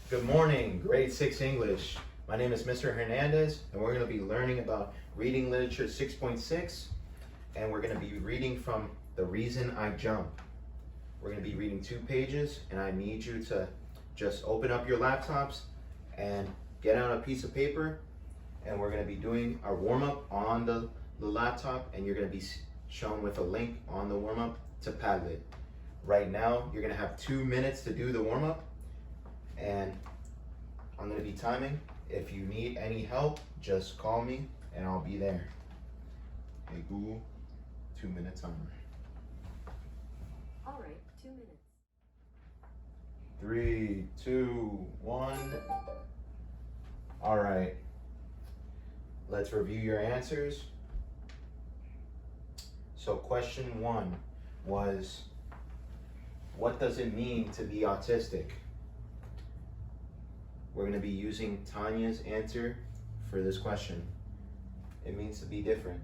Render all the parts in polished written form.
Good morning, grade 6 English. My name is Mr. Hernandez, and we're going to be learning about reading literature 6.6, and we're going to be reading from The Reason I Jump. We're going to be reading 2 pages, and I need you to just open up your laptops and get out a piece of paper, and we're going to be doing our warm-up on the laptop, and you're going to be shown with a link on the warm-up to Padlet. Right now, you're going to have 2 minutes to do the warm-up, and I'm going to be timing. If you need any help, just call me and I'll be there. Hey Google, 2-minute timer. All right, 2 minutes. 3, 2, 1. All right, let's review your answers. So question 1 was, what does it mean to be autistic? We're going to be using Tanya's answer for this question. It means to be different.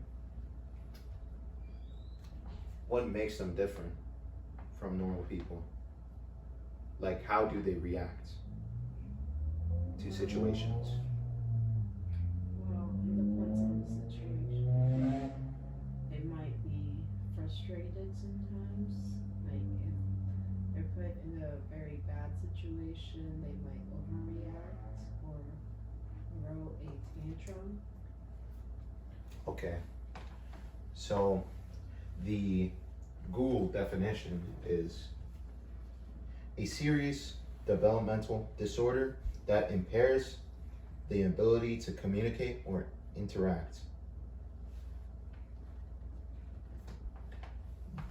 What makes them different from normal people? Like, how do they react to situations? Well, it depends on the situation. They might be frustrated sometimes. Like if they're put in a very bad situation, they might overreact or throw a tantrum. Okay. So the Google definition is a serious developmental disorder that impairs the ability to communicate or interact.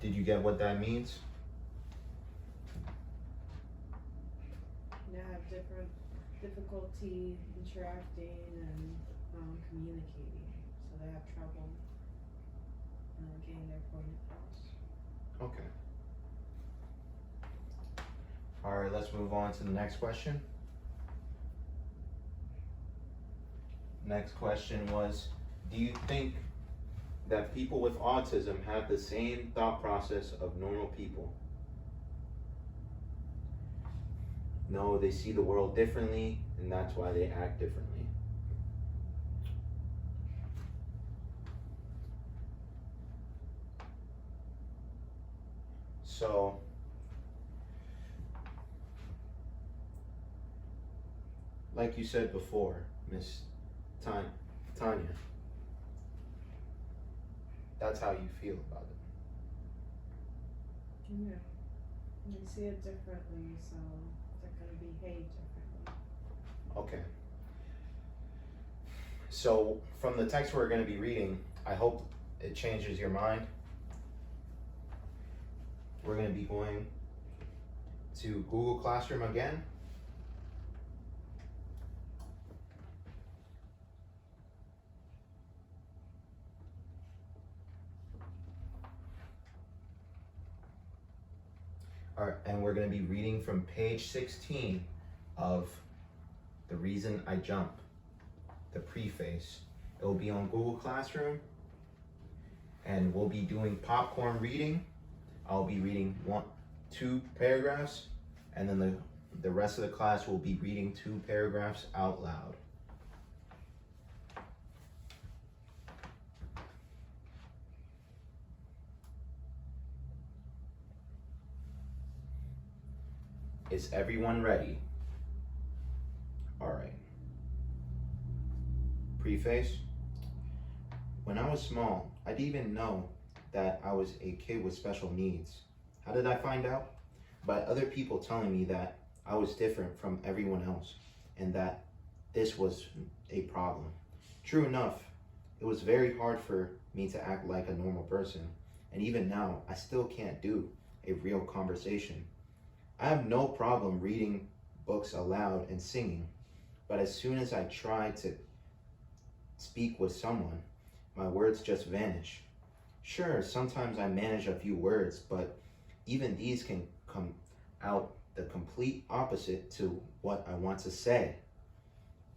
Did you get what that means? They have different difficulty interacting and communicating, so they have trouble getting their point across. Okay. All right, let's move on to the next question. Next question was, do you think that people with autism have the same thought process of normal people? No, they see the world differently, and that's why they act differently. So, like you said before, Miss Tanya, that's how you feel about it. Yeah, they see it differently, so they're gonna behave differently. Okay. So from the text we're going to be reading, I hope it changes your mind. We're going to be going to Google Classroom again. All right, and we're going to be reading from page 16 of The Reason I Jump, the preface. It will be on Google Classroom, and we'll be doing popcorn reading. I'll be reading 2 paragraphs, and then the rest of the class will be reading 2 paragraphs out loud. Is everyone ready? All right. Preface. When I was small, I didn't even know that I was a kid with special needs. How did I find out? By other people telling me that I was different from everyone else and that this was a problem. True enough, it was very hard for me to act like a normal person, and even now, I still can't do a real conversation. I have no problem reading books aloud and singing, but as soon as I try to speak with someone, my words just vanish. Sure, sometimes I manage a few words, but even these can come out the complete opposite to what I want to say.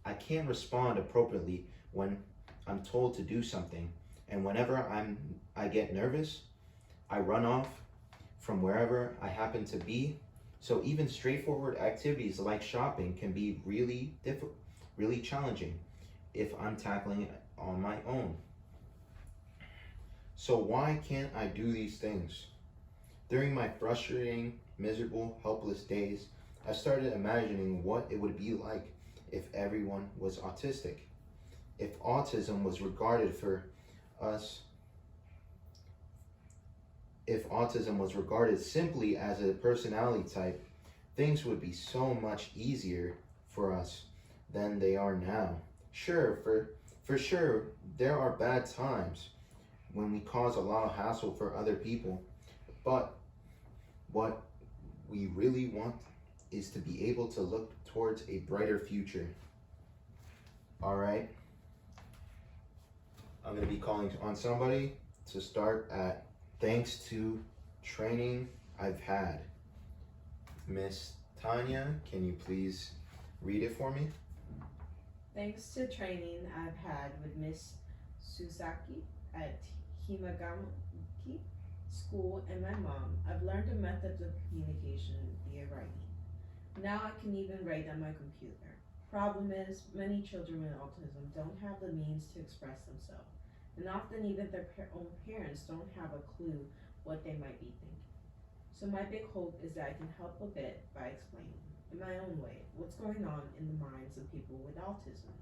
I can't respond appropriately when I'm told to do something, and whenever I get nervous, I run off from wherever I happen to be So even straightforward activities like shopping can be really difficult, really challenging if I'm tackling it on my own. So why can't I do these things? During my frustrating, miserable, helpless days, I started imagining what it would be like if everyone was autistic. If autism was regarded for us, if autism was regarded simply as a personality type, things would be so much easier for us than they are now. Sure, for sure, there are bad times when we cause a lot of hassle for other people, but what we really want is to be able to look towards a brighter future. All right, I'm going to be calling on somebody to start at thanks to training I've had. Miss Tanya, can you please read it for me? Thanks to training I've had with Miss Susaki at Himagaki School and my mom, I've learned a method of communication via writing. Now I can even write on my computer. Problem is, many children with autism don't have the means to express themselves, and often even their own parents don't have a clue what they might be thinking. So my big hope is that I can help a bit by explaining, in my own way, what's going on in the minds of people with autism.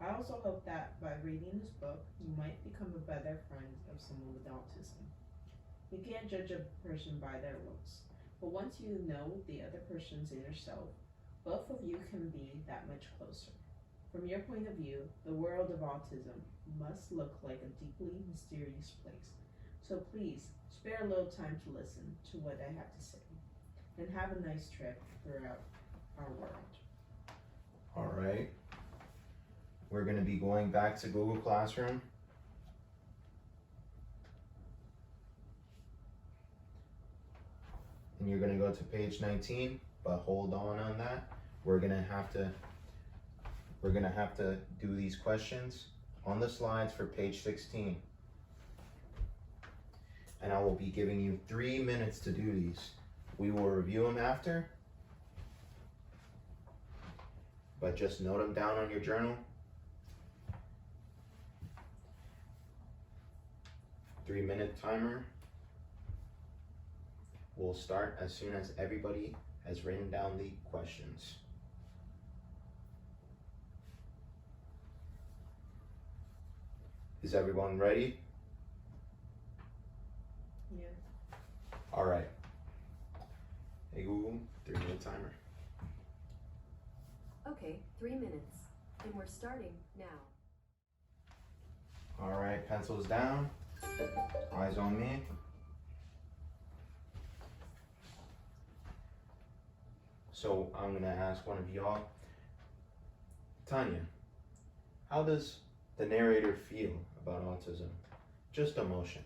I also hope that by reading this book, you might become a better friend of someone with autism. You can't judge a person by their looks, but once you know the other person's inner self, both of you can be that much closer. From your point of view, the world of autism must look like a deeply mysterious place. So please, spare a little time to listen to what I have to say, and have a nice trip throughout our world. All right. We're going to be going back to Google Classroom. And you're going to go to page 19, but hold on that. We're going to have to do these questions on the slides for page 16. And I will be giving you 3 minutes to do these. We will review them after, but just note them down on your journal. 3-minute timer will start as soon as everybody has written down the questions. Is everyone ready? Yeah. All right. Hey Google, 3-minute timer. Okay, 3 minutes. And we're starting now. All right, pencils down, eyes on me. So I'm gonna ask one of y'all, Tanya, how does the narrator feel about autism? Just emotion.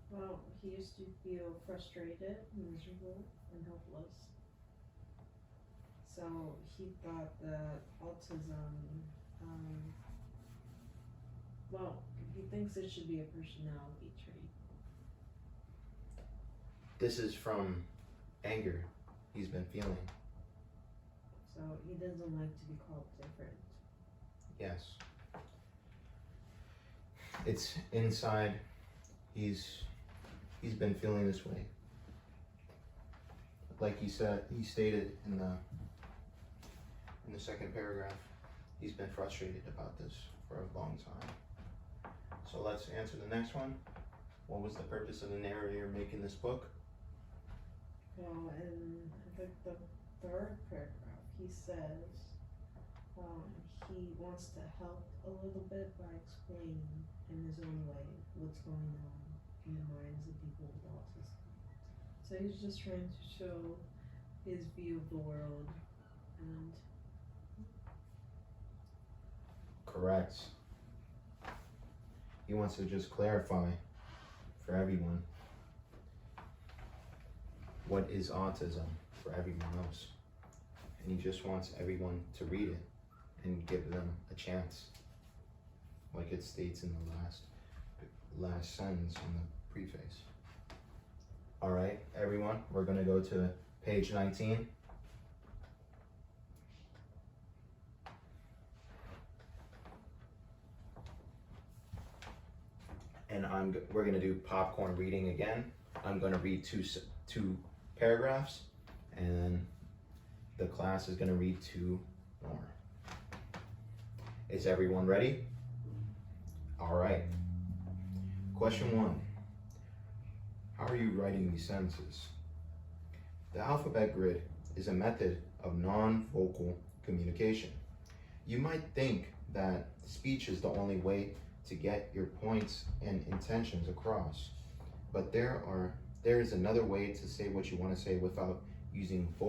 Well, he used to feel frustrated, miserable, and helpless. So he thought that autism, well, he thinks it should be a personality trait. This is from anger he's been feeling. So he doesn't like to be called different. Yes. It's inside. He's been feeling this way. Like he stated in the second paragraph, he's been frustrated about this for a long time. So let's answer the next one. What was the purpose of the narrator making this book? Well, in the third paragraph, he says he wants to help a little bit by explaining in his own way what's going on in the minds of people with autism. So he's just trying to show his view of the world and Correct. He wants to just clarify for everyone what is autism for everyone else. And he just wants everyone to read it and give them a chance. Like it states in the last sentence in the preface. All right, everyone, we're gonna go to Page 19. And we're gonna do popcorn reading again. I'm gonna read two paragraphs, and the class is gonna read 2 more. Is everyone ready? All right. Question 1. How are you writing these sentences? The alphabet grid is a method of non-vocal communication. You might think that speech is the only way to get your points and intentions across, but there is another way to say what you want to say without using the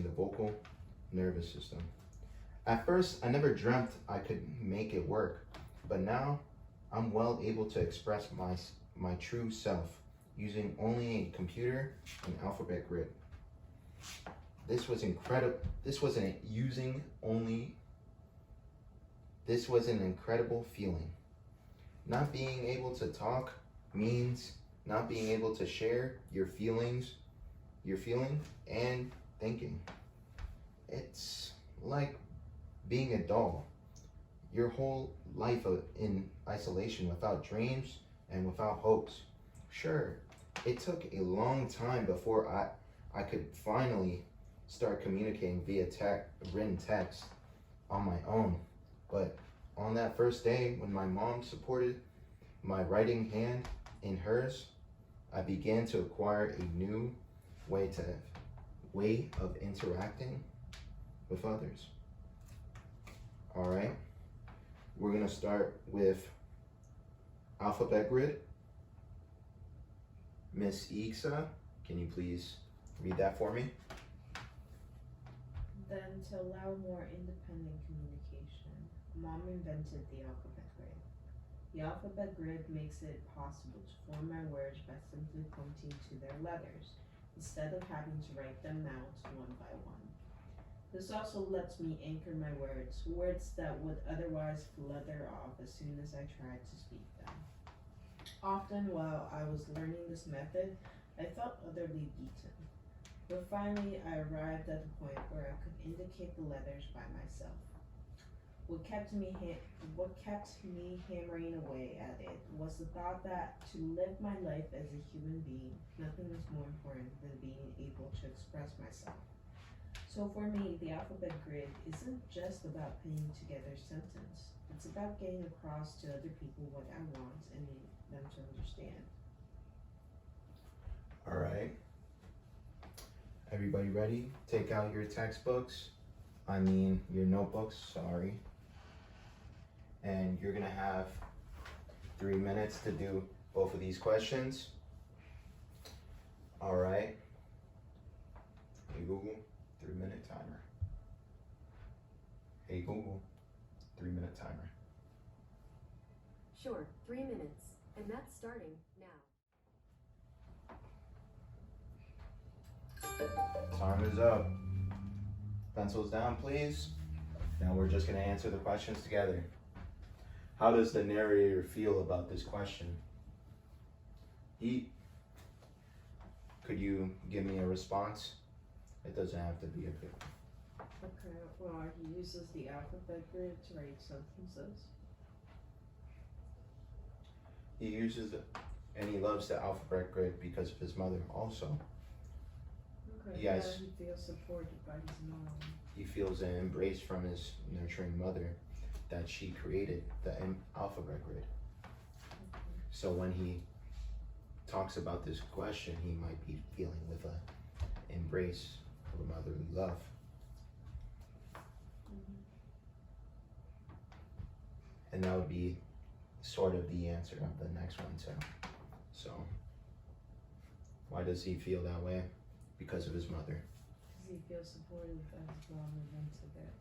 vocal nervous system. At first, I never dreamt I could make it work, but now I'm well able to express my true self using only a computer and alphabet grid. This was incredible. This was an incredible feeling. Not being able to talk means not being able to share your feeling and thinking. It's like being a doll. Your whole life in isolation without dreams and without hopes. Sure, it took a long time before I could finally start communicating via written text on my own. But on that first day when my mom supported my writing hand in hers, I began to acquire a new way of interacting with others. All right, we're gonna start with alphabet grid. Miss Ixa, can you please read that for me? Then, to allow more independent communication, Mom invented the alphabet grid. The alphabet grid makes it possible to form my words by simply pointing to their letters, instead of having to write them out one by one. This also lets me anchor my words that would otherwise flutter off as soon as I tried to speak them. Often while I was learning this method, I felt utterly beaten. But finally, I arrived at the point where I could indicate the letters by myself. What kept me hammering away at it was the thought that to live my life as a human being, nothing was more important than being able to express myself. So for me, the alphabet grid isn't just about putting together a sentence. It's about getting across to other people what I want and need them to understand. All right. Everybody ready? Take out your textbooks. Your notebooks, sorry. And you're gonna have 3 minutes to do both of these questions. All right. Hey Google, 3-minute timer. Hey Google, 3-minute timer. Sure, 3 minutes. And that's starting now. Time is up. Pencils down, please. Now we're just gonna answer the questions together. How does the narrator feel about this question? Could you give me a response? It doesn't have to be a big one. Okay, well, he uses the alphabet grid to write sentences. He uses it, and he loves the alphabet grid because of his mother also. Okay, Yes. yeah, he feels supported by his mom. He feels an embrace from his nurturing mother that she created the alphabet grid. Okay. So when he talks about this question, he might be feeling with a embrace of a motherly love. Mm-hmm. And that would be sort of the answer of the next one too. So why does he feel that way? Because of his mother. Because he feels supported by his mom invented it.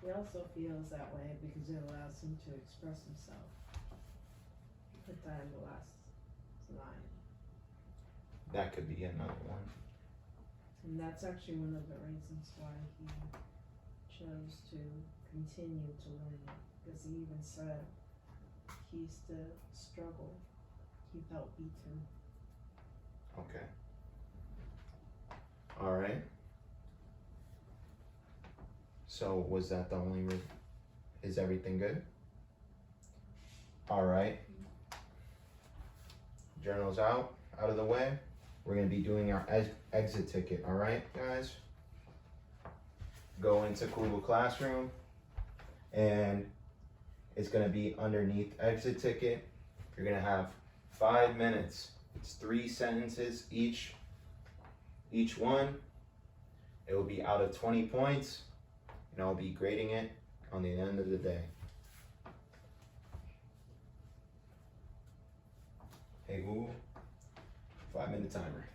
He also feels that way because it allows him to express himself. Put that in the last line. That could be another one. And that's actually one of the reasons why he chose to continue to learn it. Because he even said he used to struggle. He felt beaten. Okay. All right. So was that the only is everything good? All right. Journal's out of the way. We're gonna be doing our exit ticket, all right, guys? Go into Google Classroom, and it's gonna be underneath exit ticket. You're gonna have 5 minutes. It's 3 sentences each one. It will be out of 20 points, and I'll be grading it on the end of the day. Hey Google, 5-minute timer.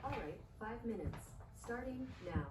All right, 5 minutes, starting now.